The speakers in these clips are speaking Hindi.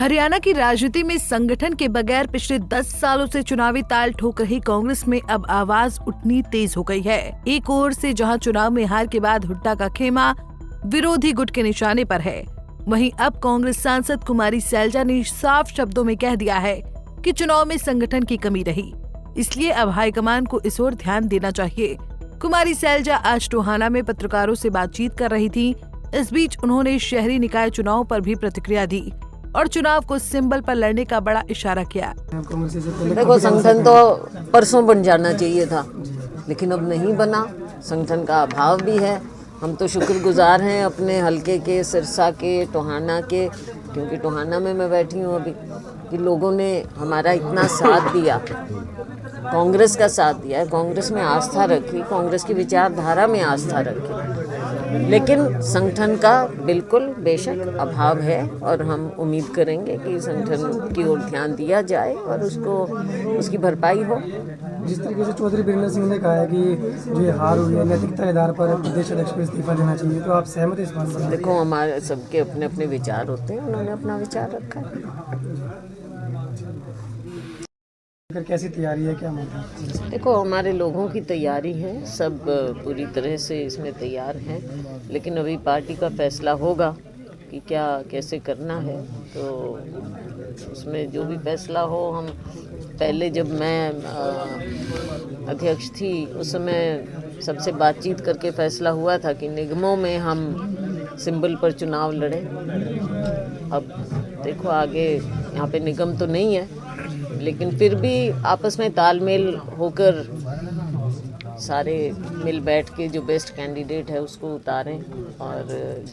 हरियाणा की राजनीति में संगठन के बगैर पिछले 10 सालों से चुनावी ताल ठोक रही कांग्रेस में अब आवाज उठनी तेज हो गई है। एक ओर से जहां चुनाव में हार के बाद हुड्डा का खेमा विरोधी गुट के निशाने पर है, वहीं अब कांग्रेस सांसद कुमारी सैलजा ने साफ शब्दों में कह दिया है कि चुनाव में संगठन की कमी रही, इसलिए अब हाईकमान को इस ओर ध्यान देना चाहिए। कुमारी सैलजा आज टोहाना में पत्रकारों से बातचीत कर रही थी। इस बीच उन्होंने शहरी निकाय चुनाव पर भी प्रतिक्रिया दी और चुनाव को सिंबल पर लड़ने का बड़ा इशारा किया। देखो, संगठन तो परसों बन जाना चाहिए था, लेकिन अब नहीं बना। संगठन का अभाव भी है। हम तो शुक्रगुजार हैं अपने हलके के, सिरसा के, टोहाना के, क्योंकि टोहाना में मैं बैठी हूँ अभी, कि लोगों ने हमारा इतना साथ दिया, कांग्रेस का साथ दिया है, कांग्रेस में आस्था रखी, कांग्रेस की विचारधारा में आस्था रखी। लेकिन संगठन का बिल्कुल बेशक अभाव है और हम उम्मीद करेंगे कि संगठन की ओर ध्यान दिया जाए और उसकी भरपाई हो। जिस तरीके से चौधरी बीरेंद्र सिंह ने कहा है कि जो ये हार हुई है नैतिकता के आधार पर प्रदेश अध्यक्ष को इस्तीफा देना चाहिए, तो आप सहमत हैं इस बात से? देखो, हमारे सबके अपने अपने विचार होते हैं, उन्होंने अपना विचार रखा है। कैसी तैयारी है, क्या मतलब? देखो, हमारे लोगों की तैयारी है, सब पूरी तरह से इसमें तैयार हैं, लेकिन अभी पार्टी का फैसला होगा कि क्या कैसे करना है, तो उसमें जो भी फैसला हो, हम पहले जब मैं अध्यक्ष थी उस समय सबसे बातचीत करके फैसला हुआ था कि निगमों में हम सिंबल पर चुनाव लड़ें। अब देखो, आगे यहाँ पे निगम तो नहीं है, लेकिन फिर भी आपस में तालमेल होकर सारे मिल बैठ के जो बेस्ट कैंडिडेट है उसको उतारें और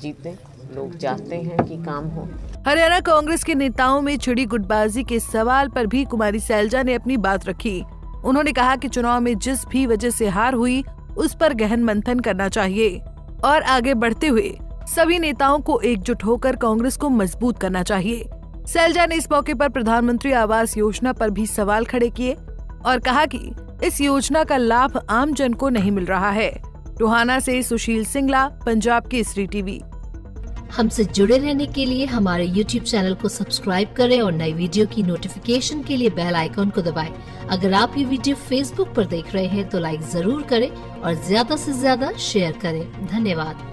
जीतें। लोग चाहते हैं कि काम हो। हरियाणा कांग्रेस के नेताओं में छिड़ी गुटबाजी के सवाल पर भी कुमारी सैलजा ने अपनी बात रखी। उन्होंने कहा कि चुनाव में जिस भी वजह से हार हुई उस पर गहन मंथन करना चाहिए और आगे बढ़ते हुए सभी नेताओं को एकजुट होकर कांग्रेस को मजबूत करना चाहिए। सैलजा ने इस मौके पर प्रधानमंत्री आवास योजना पर भी सवाल खड़े किए और कहा कि इस योजना का लाभ आम जन को नहीं मिल रहा है। टोहाना से सुशील सिंगला, पंजाब केसरी टीवी। हमसे जुड़े रहने के लिए हमारे YouTube चैनल को सब्सक्राइब करें और नई वीडियो की नोटिफिकेशन के लिए बेल आइकॉन को दबाएं। अगर आप ये वीडियो Facebook पर देख रहे हैं तो लाइक जरूर करें और ज्यादा से ज्यादा शेयर करें। धन्यवाद।